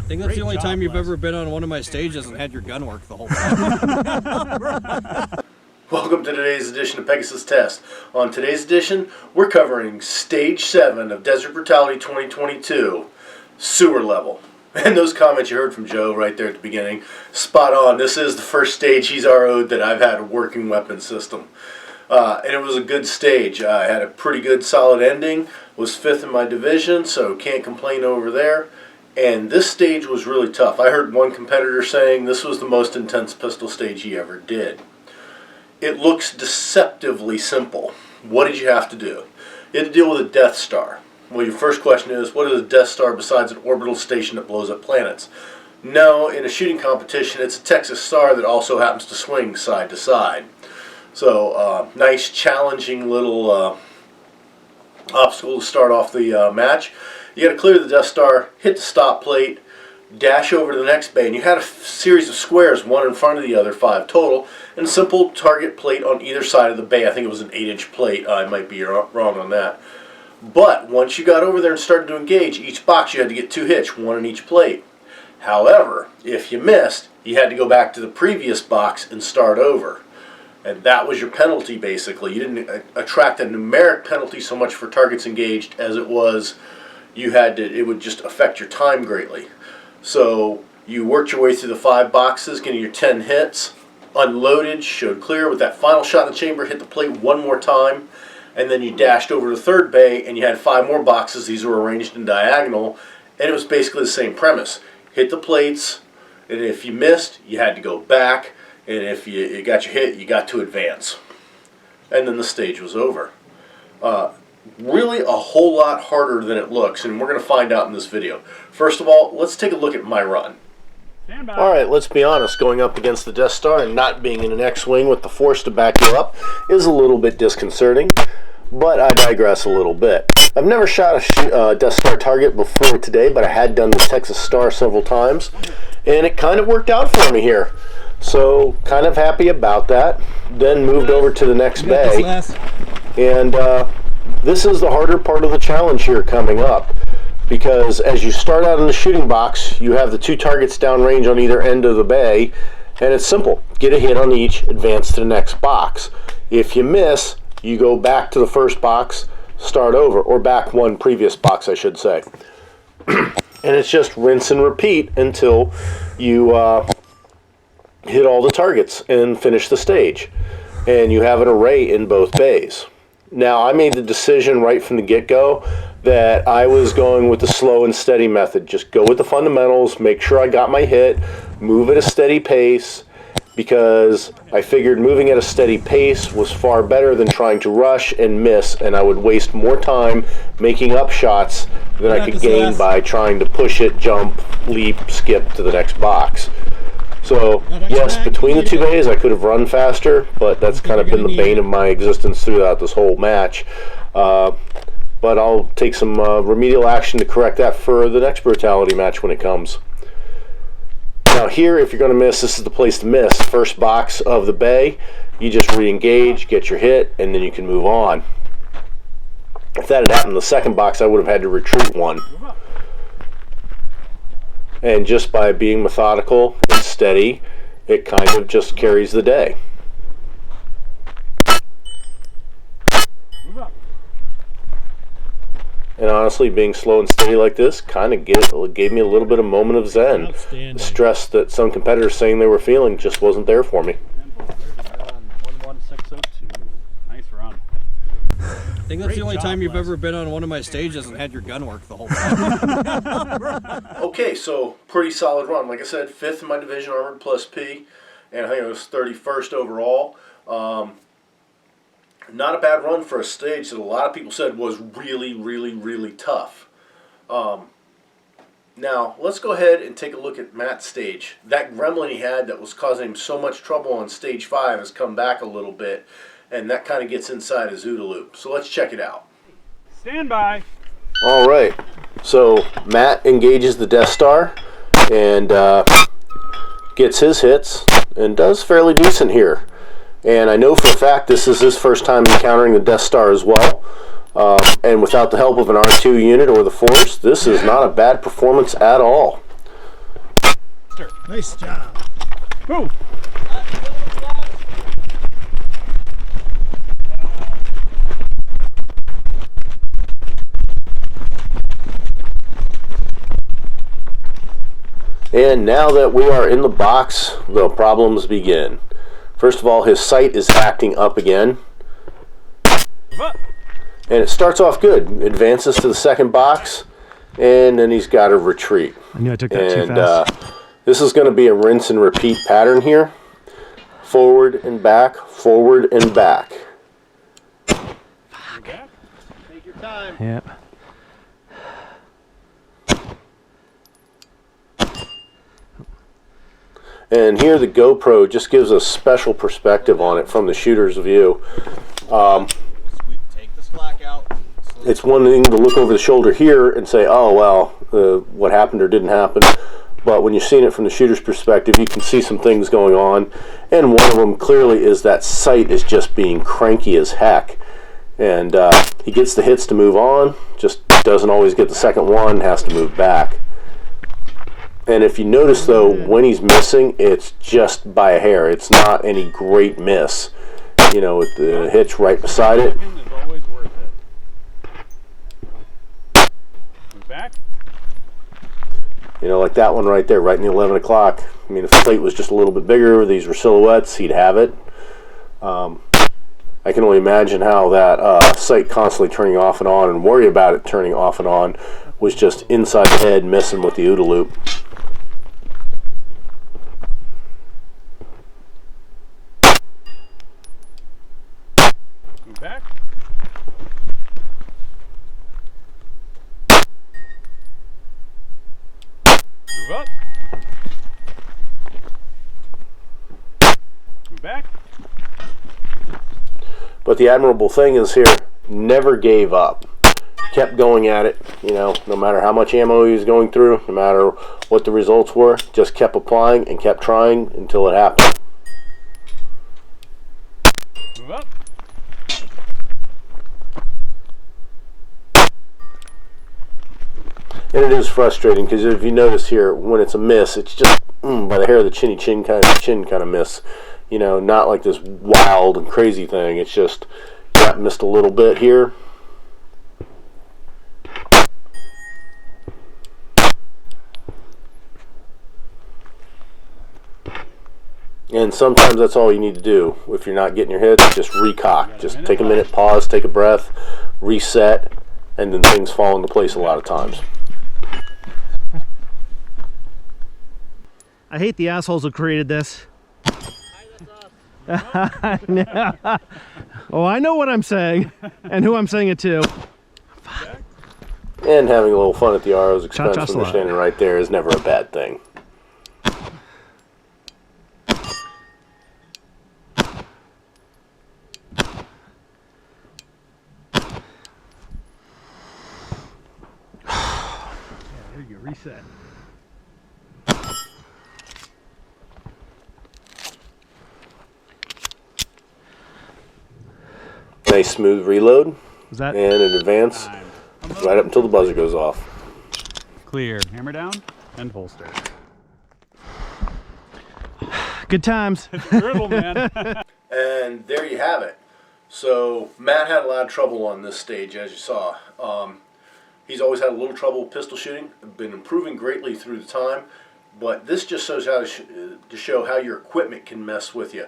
I think that's the only time you've ever been on one of my stages and had your gun work the whole time. Welcome to today's edition of Pegasus Test. On today's edition, we're covering Stage 7 of Desert Brutality 2022, Sewer Level. And those comments you heard from Joe right there at the beginning, spot on. This is the first stage he's RO'd that I've had a working weapon system. And it was a good stage. I had a pretty good solid ending, was 5th in my division, so can't complain over there. And this stage was really tough. I heard one competitor saying this was the most intense pistol stage he ever did. It looks deceptively simple. What did you have to do? You had to deal with a Death Star. Well, your first question is, what is a Death Star besides an orbital station that blows up planets? No, in a shooting competition, it's a Texas Star that also happens to swing side to side. So, nice, challenging little obstacle to start off the match. You got to clear the Death Star, hit the stop plate, dash over to the next bay, and you had a series of squares, one in front of the other, 5 total, and a simple target plate on either side of the bay. I think it was an 8-inch plate. I might be wrong on that. But once you got over there and started to engage, each box you had to get 2 hits, 1 in each plate. However, if you missed, you had to go back to the previous box and start over. And that was your penalty, basically. You didn't attract a numeric penalty so much for targets engaged as it was it would just affect your time greatly. So you worked your way through the 5 boxes, getting your 10 hits, unloaded, showed clear with that final shot in the chamber, hit the plate one more time, and then you dashed over to the 3rd bay and you had 5 more boxes. These were arranged in diagonal, and it was basically the same premise. Hit the plates, and if you missed, you had to go back, and if you got your hit, you got to advance. And then the stage was over. Really a whole lot harder than it looks, and we're going to find out in this video. First of all, let's take a look at my run. Alright, let's be honest, going up against the Death Star and not being in an X-Wing with the Force to back you up is a little bit disconcerting, but I digress a little bit. I've never shot a Death Star target before today, but I had done the Texas Star several times, and it kind of worked out for me here. So, kind of happy about that. Then moved over to the next bay, and this is the harder part of the challenge here coming up, because as you start out in the shooting box, you have the 2 targets downrange on either end of the bay, and it's simple. Get a hit on each, advance to the next box. If you miss, you go back to the first box, start over, or back one previous box, I should say. And it's just rinse and repeat until you hit all the targets and finish the stage. And you have an array in both bays. Now, I made the decision right from the get-go that I was going with the slow and steady method. Just go with the fundamentals, make sure I got my hit, move at a steady pace, because I figured moving at a steady pace was far better than trying to rush and miss, and I would waste more time making up shots than I could gain by trying to push it, jump, leap, skip to the next box. So, yes, between the 2 bays, I could have run faster, but that's kind of been the bane of my existence throughout this whole match. But I'll take some remedial action to correct that for the next Brutality match when it comes. Now here, if you're going to miss, this is the place to miss. First box of the bay, you just re-engage, get your hit, and then you can move on. If that had happened in the second box, I would have had to retreat one. And just by being methodical and steady, it kind of just carries the day. And honestly, being slow and steady like this kind of gave me a little bit of moment of zen. The stress that some competitors saying they were feeling just wasn't there for me. 11602. Nice run. I think that's the only time you've ever been on one of my stages and had your gun work the whole time. Okay, so pretty solid run. Like I said, 5th in my division, Armored plus P, and I think it was 31st overall. Not a bad run for a stage that a lot of people said was really, really, really tough. Now, let's go ahead and take a look at Matt's stage. That gremlin he had that was causing him so much trouble on stage 5 has come back a little bit, and that kind of gets inside his OODA loop. So let's check it out. Stand by. All right. So Matt engages the Death Star and gets his hits and does fairly decent here. And I know for a fact this is his first time encountering the Death Star as well. And without the help of an R2 unit or the Force, this is not a bad performance at all. Nice job. Move. And now that we are in the box, the problems begin. First of all, his sight is acting up again. And it starts off good. Advances to the second box, and then he's got to retreat. I knew I took that too fast. This is going to be a rinse and repeat pattern here. Forward and back, forward and back. Take your time. Yep. And here the GoPro just gives a special perspective on it from the shooter's view. Take the slack out. It's one thing to look over the shoulder here and say, oh, well, what happened or didn't happen. But when you're seeing it from the shooter's perspective, you can see some things going on. And one of them clearly is that sight is just being cranky as heck. And he gets the hits to move on, just doesn't always get the second one, has to move back. And if you notice, though, when he's missing, it's just by a hair. It's not any great miss. You know, with the hitch right beside it. Is always worth it. Move back. You know, like that one right there, right in the 11 o'clock. I mean, if the plate was just a little bit bigger, these were silhouettes, he'd have it. I can only imagine how that sight constantly turning off and on and worry about it turning off and on was just inside the head messing with the OODA loop. Move back. Move up. Move back. But the admirable thing is here, never gave up. Kept going at it, you know, no matter how much ammo he was going through, no matter what the results were, just kept applying and kept trying until it happened. Move up. And it is frustrating because if you notice here, when it's a miss, it's just by the hair of the chin kind of miss. You know, not like this wild and crazy thing. It's just, yeah, missed a little bit here. And sometimes that's all you need to do. If you're not getting your hits, just recock. Just take a minute, pause, take a breath, reset, and then things fall into place a lot of times. I hate the assholes who created this. I know. Oh, I know what I'm saying and who I'm saying it to. And having a little fun at the RO's expense when Cha-cha they're standing right there is never a bad thing. There you go, reset. Nice smooth reload. Was that? And an advance right up until the buzzer goes off. Clear. Hammer down and holster. Good times. It's brutal, man. And there you have it. So Matt had a lot of trouble on this stage, as you saw. He's always had a little trouble with pistol shooting, been improving greatly through the time, but this just shows how to show how your equipment can mess with you.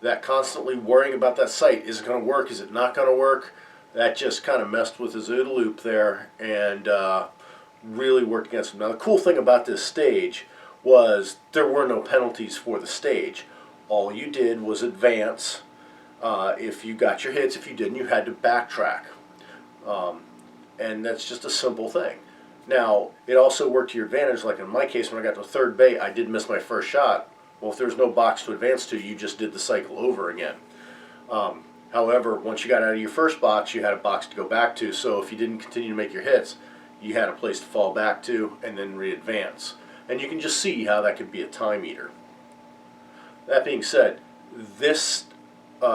That constantly worrying about that sight, is it going to work, is it not going to work, that just kind of messed with his OODA loop there and really worked against him. Now the cool thing about this stage was there were no penalties for the stage. All you did was advance. If you got your hits, if you didn't, you had to backtrack. And that's just a simple thing. Now, it also worked to your advantage, like in my case, when I got to third bait, I did miss my first shot. Well, if there's no box to advance to, you just did the cycle over again. However, once you got out of your first box, you had a box to go back to, so if you didn't continue to make your hits, you had a place to fall back to and then re-advance. And you can just see how that could be a time eater. That being said, this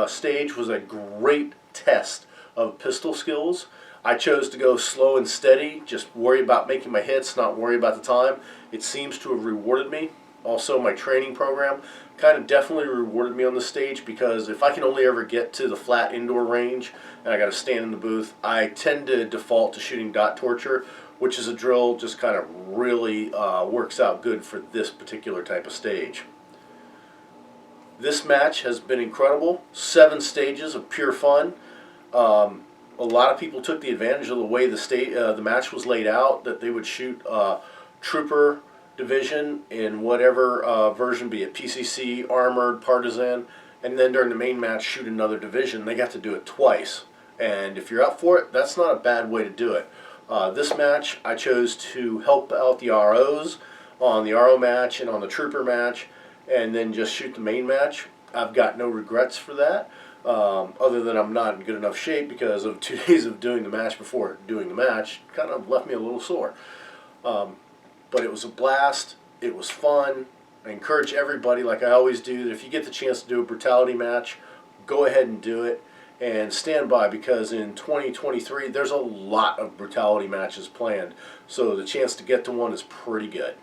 stage was a great test of pistol skills. I chose to go slow and steady, just worry about making my hits, not worry about the time. It seems to have rewarded me. also my training program, kind of definitely rewarded me on the stage, because if I can only ever get to the flat indoor range and I got to stand in the booth, I tend to default to shooting dot torture, which is a drill just kind of really works out good for this particular type of stage. This match has been incredible. 7 stages of pure fun. A lot of people took the advantage of the way the match was laid out, that they would shoot trooper division in whatever version, be it PCC, armored, partisan, and then during the main match shoot another division. They got to do it twice, and if you're up for it, that's not a bad way to do it. This match, I chose to help out the ROs on the RO match and on the trooper match, and then just shoot the main match. I've got no regrets for that, other than I'm not in good enough shape because of 2 days of doing the match before doing the match. Kind of left me a little sore. But it was a blast. It was fun. I encourage everybody, like I always do, that if you get the chance to do a Brutality match, go ahead and do it. And stand by, because in 2023, there's a lot of Brutality matches planned. So the chance to get to one is pretty good.